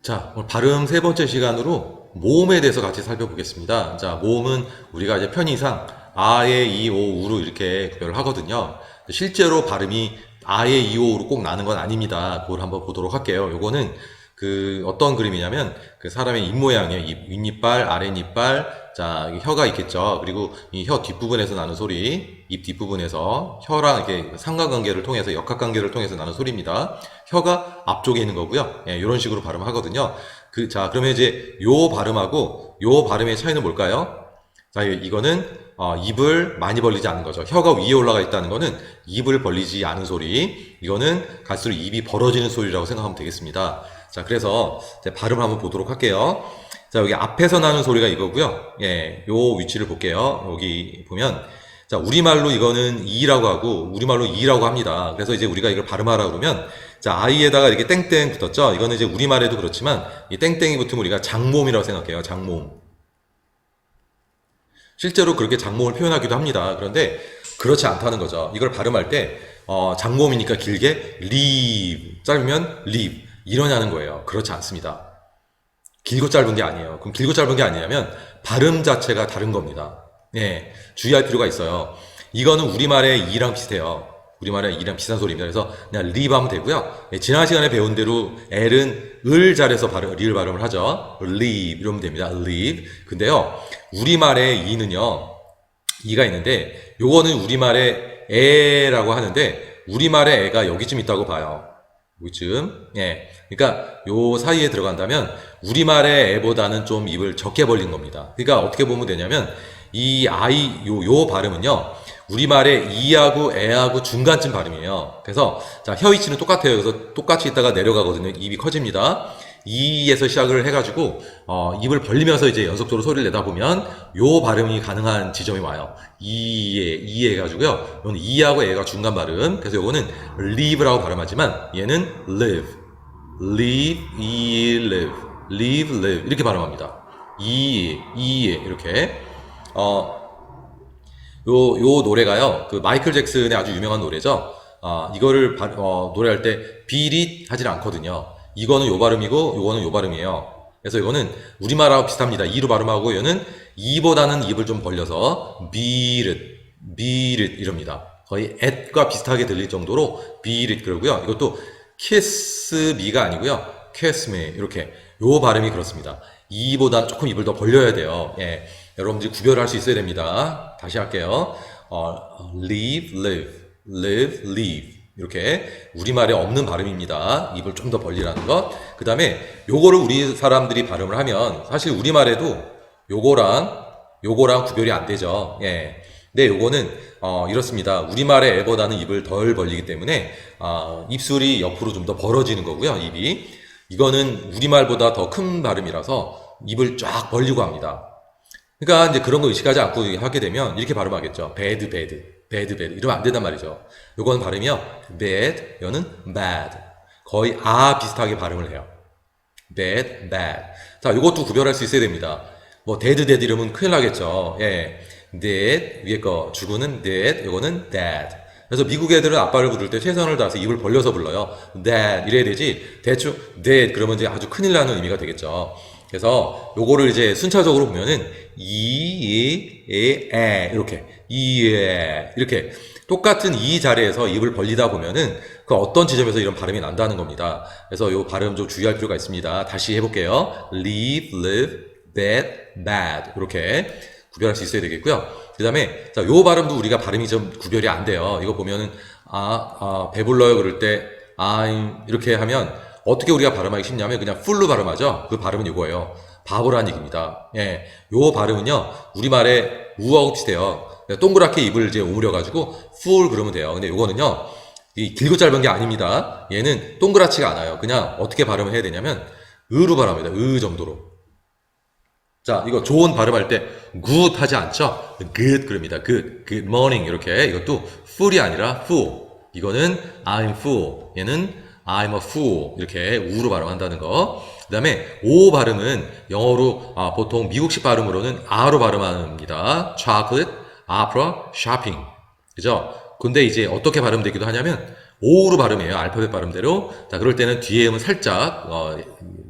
자, 오늘 발음 세 번째 시간으로 모음에 대해서 같이 살펴보겠습니다. 자, 모음은 우리가 이제 편의상 아에, 이, 오, 우로 이렇게 구별을 하거든요. 실제로 발음이 아에, 이, 오로 꼭 나는 건 아닙니다. 그걸 한번 보도록 할게요. 요거는 어떤 그림이냐면 그 사람의 입 모양이에요. 윗니빨, 아랫니빨, 자, 혀가 있겠죠. 그리고 이 혀 뒷부분에서 나는 소리, 입 뒷부분에서 혀랑 이렇게 상관관계를 통해서 역학관계를 통해서 나는 소리입니다. 혀가 앞쪽에 있는 거고요. 예, 이런 식으로 발음하거든요. 자, 그러면 이제 요 발음하고 요 발음의 차이는 뭘까요? 자, 이거는 입을 많이 벌리지 않는 거죠. 혀가 위에 올라가 있다는 거는 입을 벌리지 않은 소리. 이거는 갈수록 입이 벌어지는 소리라고 생각하면 되겠습니다. 자, 그래서 이제 발음을 한번 보도록 할게요. 자, 여기 앞에서 나는 소리가 이거고요. 예, 요 위치를 볼게요. 여기 보면 자, 우리말로 이거는 이라고 하고 우리말로 이라고 합니다. 그래서 이제 우리가 이걸 발음하라 그러면 자, 아이에다가 이렇게 땡땡 붙었죠. 이거는 이제 우리말에도 그렇지만 이 땡땡이 붙으면 우리가 장모음이라고 생각해요. 장모음. 실제로 그렇게 장모음을 표현하기도 합니다. 그런데 그렇지 않다는 거죠. 이걸 발음할 때 장모음이니까 길게 live, 짧으면 live 이러냐는 거예요. 그렇지 않습니다. 길고 짧은 게 아니에요. 그럼 길고 짧은 게 아니냐면 발음 자체가 다른 겁니다. 네, 주의할 필요가 있어요. 이거는 우리말의 이랑 비슷해요. 우리말의 이랑 비슷한 소리입니다. 그래서 그냥 live 하면 되고요. 네, 지난 시간에 배운 대로 L은 을 잘해서 리을 발음을 하죠. live 이러면 됩니다. live. 근데요, 우리말의 이는요, 이가 있는데 요거는 우리말의 에라고 하는데 우리말의 에가 여기쯤 있다고 봐요. 여기쯤. 예. 그러니까 요 사이에 들어간다면 우리말의 에보다는 좀 입을 적게 벌린 겁니다. 그러니까 어떻게 보면 되냐면 이 요 발음은요. 우리말의 이하고 에하고 중간쯤 발음이에요. 그래서 자, 혀 위치는 똑같아요. 그래서 똑같이 있다가 내려가거든요. 입이 커집니다. 이에서 시작을 해가지고 입을 벌리면서 이제 연속적으로 소리를 내다 보면 요 발음이 가능한 지점이 와요. 이에 해가지고요. 이건 이하고 에가 중간 발음. 그래서 요거는 live라고 발음하지만 얘는 live, live, live 이렇게 발음합니다. 이에 이렇게 요 노래가요. 그 마이클 잭슨의 아주 유명한 노래죠. 이거를 노래할 때 beat it 하질 않거든요. 이거는 요 발음이고 요거는 요 발음이에요. 그래서 이거는 우리말하고 비슷합니다. 이로 발음하고 얘는 이보다는 입을 좀 벌려서 beat it 이럽니다. 거의 at과 비슷하게 들릴 정도로 beat it 그러고요. 이것도 kiss me가 아니고요. kiss me 이렇게 요 발음이 그렇습니다. 이보다 조금 입을 더 벌려야 돼요. 예. 여러분들이 구별할 수 있어야 됩니다. 다시 할게요. live 이렇게 우리말에 없는 발음입니다. 입을 좀 더 벌리라는 것. 그 다음에 요거를 우리 사람들이 발음을 하면 사실 우리말에도 요거랑 구별이 안 되죠. 예. 근데 요거는 이렇습니다. 우리말의 애보다는 입을 덜 벌리기 때문에 입술이 옆으로 좀 더 벌어지는 거고요. 입이. 이거는 우리말보다 더 큰 발음이라서 입을 쫙 벌리고 합니다. 그러니까 이제 그런 거 의식하지 않고 하게 되면 이렇게 발음하겠죠. bad 이러면 안 된단 말이죠. 요거는 발음이요. bad, 여는 bad. 거의 비슷하게 발음을 해요. bad. 자, 요것도 구별할 수 있어야 됩니다. 뭐 dead 이러면 큰일 나겠죠. 예. dead, 위에 거 주구는 dead, 요거는 dead. 그래서 미국 애들은 아빠를 부를 때 최선을 다해서 입을 벌려서 불러요. dad 이래야 되지. 대충 dead 그러면 이제 아주 큰일 나는 의미가 되겠죠. 그래서 요거를 이제 순차적으로 보면은 이렇게 이렇게 똑같은 이 자리에서 입을 벌리다 보면은 그 어떤 지점에서 이런 발음이 난다는 겁니다. 그래서 요 발음 좀 주의할 필요가 있습니다. 다시 해볼게요. live, bad 이렇게 구별할 수 있어야 되겠고요. 그 다음에 자, 요 발음도 우리가 발음이 좀 구별이 안 돼요. 이거 보면은 배불러요 그럴 때 I'm 이렇게 하면 어떻게 우리가 발음하기 쉽냐면 그냥 full로 발음하죠. 그 발음은 이거예요. 바보라는 얘기입니다. 예, 요 발음은요 우리말의 우하고 비슷해요. 동그랗게 입을 이제 오므려가지고 full 그러면 돼요. 근데 요거는요 이 길고 짧은 게 아닙니다. 얘는 동그랗지가 않아요. 그냥 어떻게 발음을 해야 되냐면 으로 발음합니다. 으 정도로. 자, 이거 좋은 발음할 때 good 하지 않죠? good 그럽니다. good morning 이렇게. 이것도 full이 아니라 full. 이거는 I'm full. 얘는 I'm a fool 이렇게 우로 발음한다는 거. 그 다음에 오 발음은 영어로 보통 미국식 발음으로는 아로 발음합니다. chocolate, opera, shopping 그죠? 근데 이제 어떻게 발음되기도 하냐면 오로 발음해요. 알파벳 발음대로. 자, 그럴 때는 뒤에 음은 살짝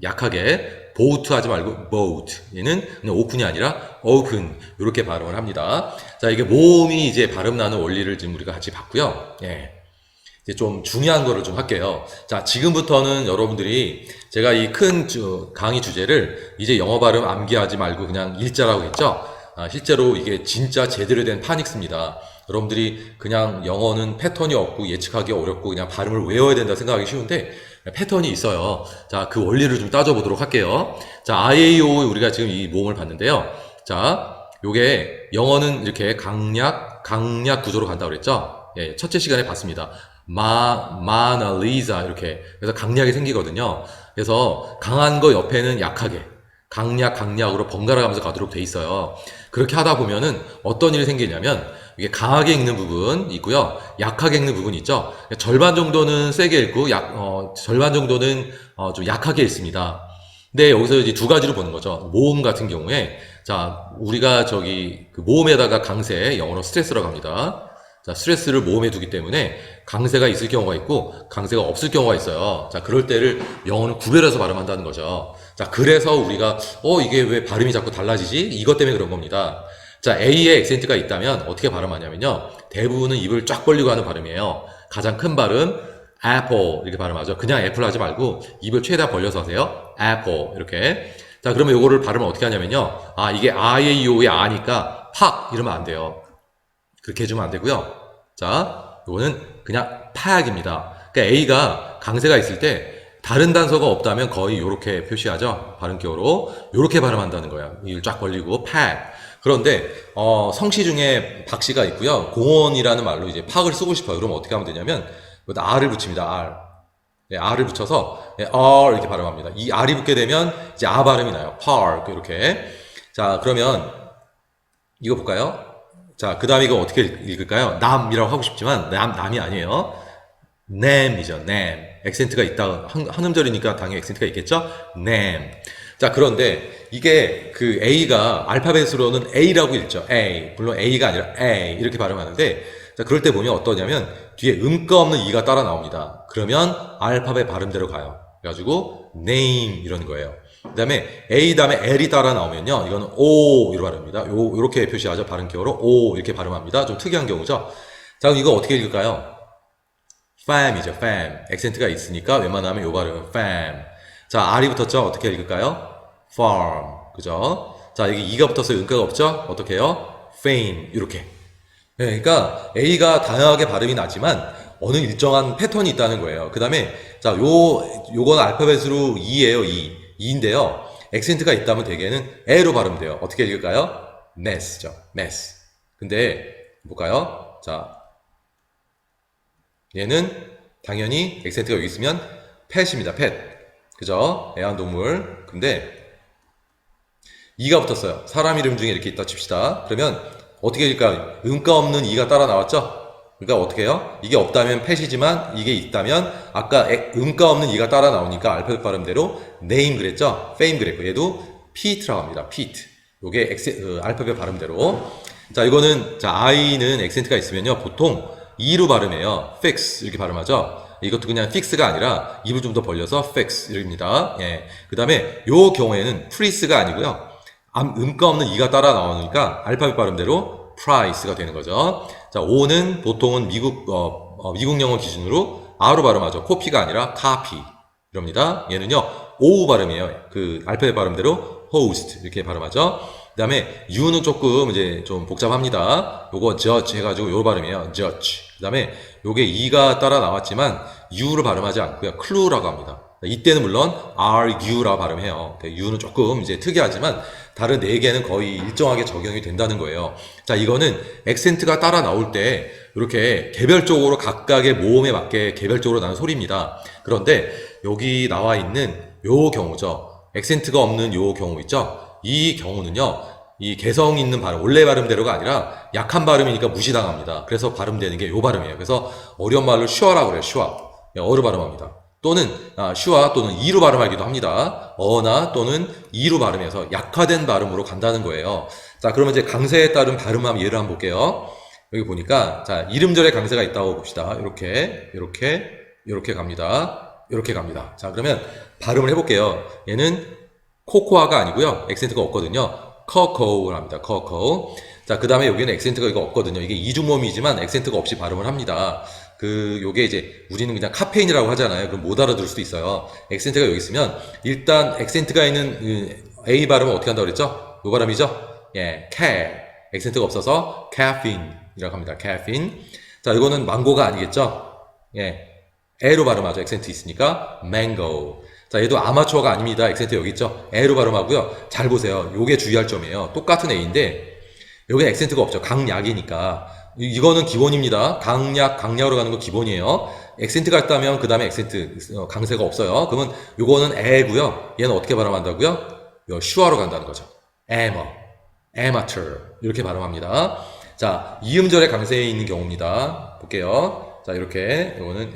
약하게 boat 하지 말고 boat. 얘는 그냥 open이 아니라 open. 이렇게 발음을 합니다. 자, 이게 모음이 이제 발음 나는 원리를 지금 우리가 같이 봤고요. 예. 이제 좀 중요한 거를 좀 할게요. 자, 지금부터는 여러분들이 제가 이 큰 강의 주제를 이제 영어 발음 암기하지 말고 그냥 일자라고 했죠? 실제로 이게 진짜 제대로 된 파닉스입니다. 여러분들이 그냥 영어는 패턴이 없고 예측하기 어렵고 그냥 발음을 외워야 된다 생각하기 쉬운데 패턴이 있어요. 자, 그 원리를 좀 따져보도록 할게요. 자, IAO 우리가 지금 이 모음을 봤는데요. 자, 요게 영어는 이렇게 강약 구조로 간다고 그랬죠? 예, 첫째 시간에 봤습니다. 마나리자 이렇게 그래서 강약이 생기거든요. 그래서 강한 거 옆에는 약하게 강약으로 번갈아 가면서 가도록 돼 있어요. 그렇게 하다 보면은 어떤 일이 생기냐면 이게 강하게 읽는 부분 있고요. 약하게 읽는 부분이 있죠. 절반 정도는 세게 읽고 절반 정도는 좀 약하게 읽습니다. 근데 여기서 이제 두 가지로 보는 거죠. 모음 같은 경우에 자, 우리가 그 모음에다가 강세 영어로 스트레스라고 합니다. 자, 스트레스를 모음에 두기 때문에 강세가 있을 경우가 있고 강세가 없을 경우가 있어요. 자, 그럴 때를 영어는 구별해서 발음한다는 거죠. 자, 그래서 우리가 이게 왜 발음이 자꾸 달라지지? 이것 때문에 그런 겁니다. 자, A에 액센트가 있다면 어떻게 발음하냐면요. 대부분은 입을 쫙 벌리고 하는 발음이에요. 가장 큰 발음 apple 이렇게 발음하죠. 그냥 애플 하지 말고 입을 최대한 벌려서 하세요. apple 이렇게. 자, 그러면 요거를 발음을 어떻게 하냐면요. 이게 IAO의 아니까 팍 이러면 안 돼요. 그렇게 해주면 안 되고요. 자, 요거는 그냥 팍입니다. 그러니까 A가 강세가 있을 때 다른 단서가 없다면 거의 요렇게 표시하죠. 발음기호로. 요렇게 발음한다는 거예요. 입을 쫙 벌리고 팍. 그런데 성씨 중에 박씨가 있고요. 공원이라는 말로 이제 팍을 쓰고 싶어요. 그러면 어떻게 하면 되냐면 R을 붙입니다. R. 네, R을 붙여서 R 이렇게 발음합니다. 이 R이 붙게 되면 이제 아 발음이 나요. park 이렇게. 자, 그러면 이거 볼까요? 자, 그 다음에 이거 어떻게 읽을까요? 남이라고 하고 싶지만 남이 아니에요. nam이죠. nam. 액센트가 있다. 한 음절이니까 당연히 액센트가 있겠죠? nam. 자, 그런데 이게 그 A가 알파벳으로는 A라고 읽죠. A. 물론 A가 아니라 A 이렇게 발음하는데 자, 그럴 때 보면 어떠냐면 뒤에 음가 없는 E가 따라 나옵니다. 그러면 알파벳 발음대로 가요. 그래가지고 name 이러는 거예요. 그 다음에 A 다음에 L이 따라 나오면요. 이거는 O 이렇게 발음합니다. 요렇게 표시하죠. 발음기호로 O 이렇게 발음합니다. 좀 특이한 경우죠. 자, 그럼 이거 어떻게 읽을까요? fam이죠. fam. 액센트가 있으니까 웬만하면 요 발음은 fam. 자, R이 붙었죠? 어떻게 읽을까요? farm. 그죠? 자, 여기 E가 붙었어요. 음가가 없죠? 어떻게 해요? fame. 이렇게. 네, 그러니까 A가 다양하게 발음이 나지만 어느 일정한 패턴이 있다는 거예요. 그 다음에 자, 요건 알파벳으로 E예요. E인데요. 액센트가 있다면 대개는 L로 발음돼요. 어떻게 읽을까요? mess죠. mess. 근데 볼까요? 자, 얘는 당연히 액센트가 여기 있으면 pet입니다. pet. 그죠? 애완동물. 근데 E가 붙었어요. 사람 이름 중에 이렇게 있다 칩시다. 그러면 어떻게 읽을까요? 음가 없는 E가 따라 나왔죠? 그러니까 어떻게 해요? 이게 없다면 pet이지만 이게 있다면 아까 음가 없는 E가 따라 나오니까 알파벳 발음대로 name 그랬죠? fame 그랬고 얘도 Pete라고 합니다. Pete. 요게 알파벳 발음대로. 자, 이거는 자, I는 액센트가 있으면요. 보통 E로 발음해요. fix 이렇게 발음하죠? 이것도 그냥 fix가 아니라 입을 좀 더 벌려서 fix 이럽니다. 예. 그 다음에 요 경우에는 price가 아니고요. 음가 없는 E가 따라 나오니까 알파벳 발음대로 price가 되는 거죠. 자, O는 보통은 미국 영어 기준으로 R로 발음하죠. 코피가 아니라 copy 이럽니다. 얘는요, O 발음이에요. 그 알파벳 발음대로 host 이렇게 발음하죠. 그 다음에 U는 조금 이제 좀 복잡합니다. 요거 judge 해가지고 요 발음이에요. judge. 그 다음에 요게 E가 따라 나왔지만 U를 발음하지 않고요. clue라고 합니다. 이때는 물론 argu라고 발음해요. U는 조금 이제 특이하지만 다른 4개는 거의 일정하게 적용이 된다는 거예요. 자, 이거는 액센트가 따라 나올 때 이렇게 개별적으로 각각의 모음에 맞게 개별적으로 나는 소리입니다. 그런데 여기 나와 있는 요 경우죠. 액센트가 없는 요 경우 있죠. 이 경우는요. 이 개성 있는 발음, 원래 발음대로가 아니라 약한 발음이니까 무시당합니다. 그래서 발음되는 게 요 발음이에요. 그래서 어려운 말로 슈어라고 그래요. 슈어. 어로 발음합니다. 또는 슈아 또는 이로 발음하기도 합니다. 어나 또는 이로 발음해서 약화된 발음으로 간다는 거예요. 자, 그러면 이제 강세에 따른 발음함 예를 한번 볼게요. 여기 보니까 자, 이름절에 강세가 있다고 봅시다. 이렇게 갑니다. 이렇게 갑니다. 자, 그러면 발음을 해볼게요. 얘는 코코아가 아니고요. 액센트가 없거든요. 커코우를 합니다. 커코우. 자, 그 다음에 여기는 액센트가 이거 없거든요. 이게 이중모음이지만 액센트가 없이 발음을 합니다. 요게 이제 우리는 그냥 카페인이라고 하잖아요. 그럼 못 알아들을 수도 있어요. 액센트가 여기 있으면 일단 액센트가 있는 A 발음은 어떻게 한다고 그랬죠? 요 발음이죠? 예, 액센트가 없어서 caffeine이라고 합니다. caffeine. 자, 이거는 망고가 아니겠죠? 예, 에로 발음하죠. 액센트 있으니까 mango. 자, 얘도 아마추어가 아닙니다. 액센트 여기 있죠? 에로 발음하고요. 잘 보세요. 요게 주의할 점이에요. 똑같은 A인데 여기는 액센트가 없죠. 강약이니까. 이거는 기본입니다. 강약으로 가는 거 기본이에요. 액센트가 있다면 그 다음에 액센트 강세가 없어요. 그러면 요거는 에고요. 얘는 어떻게 발음한다고요? 요 슈어로 간다는 거죠. amateur 이렇게 발음합니다. 자, 이음절에 강세에 있는 경우입니다. 볼게요. 자, 이렇게 요거는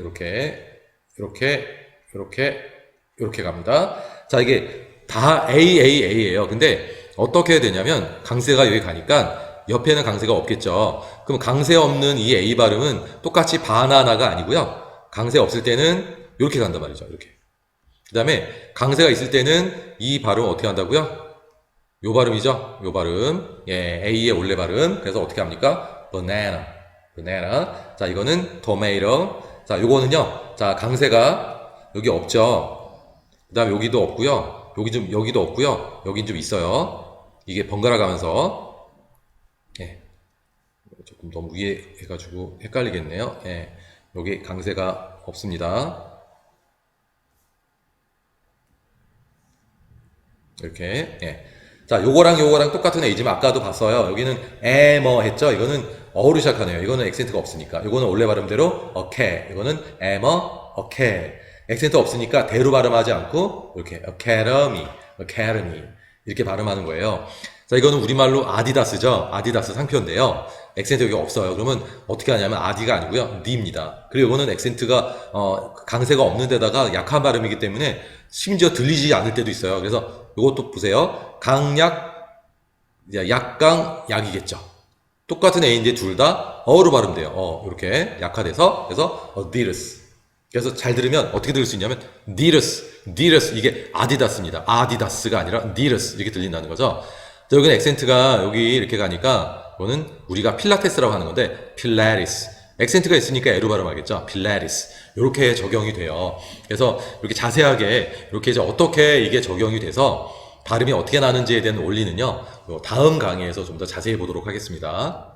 이렇게 갑니다. 자, 이게 다 A예요. 근데 어떻게 해야 되냐면 강세가 여기 가니까 옆에는 강세가 없겠죠. 그럼 강세 없는 이 A 발음은 똑같이 바나나가 아니고요. 강세 없을 때는 이렇게 간단 말이죠. 이렇게. 그 다음에 강세가 있을 때는 이 발음 어떻게 한다고요? 요 발음이죠. 요 발음. 예, A의 원래 발음. 그래서 어떻게 합니까? banana. 자, 이거는 tomato. 자, 요거는요. 자, 강세가 여기 없죠. 그 다음에 여기도 없고요. 여기도 없고요. 여긴 좀 있어요. 이게 번갈아 가면서. 예. 조금 너무 위에 해가지고 헷갈리겠네요. 예. 여기 강세가 없습니다. 이렇게. 예. 자, 요거랑 똑같은 A지만 아까도 봤어요. 여기는 에머 했죠? 이거는 어로 시작하네요. 이거는 액센트가 없으니까. 이거는 원래 발음대로 어케. 이거는 에머, 어케. 액센트 없으니까 대로 발음하지 않고 이렇게 academy 이렇게 발음하는 거예요. 자, 이거는 우리말로 아디다스죠. 아디다스 상표인데요. 액센트 여기 없어요. 그러면 어떻게 하냐면 아디가 아니고요. 니입니다. 그리고 이거는 액센트가 강세가 없는 데다가 약한 발음이기 때문에 심지어 들리지 않을 때도 있어요. 그래서 이것도 보세요. 강약, 약강, 약이겠죠. 똑같은 A인데 둘 다 어로 발음돼요. 이렇게 약화돼서 그래서 Adidas. 그래서 잘 들으면 어떻게 들을 수 있냐면 Adidas 이게 아디다스입니다. 아디다스가 아니라 Adidas 이렇게 들린다는 거죠. 자, 여기는 액센트가 여기 이렇게 가니까 이거는 우리가 필라테스라고 하는 건데 필라테스. 액센트가 있으니까 에로 발음하겠죠. 필라테스. 이렇게 적용이 돼요. 그래서 이렇게 자세하게 이렇게 이제 어떻게 이게 적용이 돼서 발음이 어떻게 나는지에 대한 원리는요. 다음 강의에서 좀 더 자세히 보도록 하겠습니다.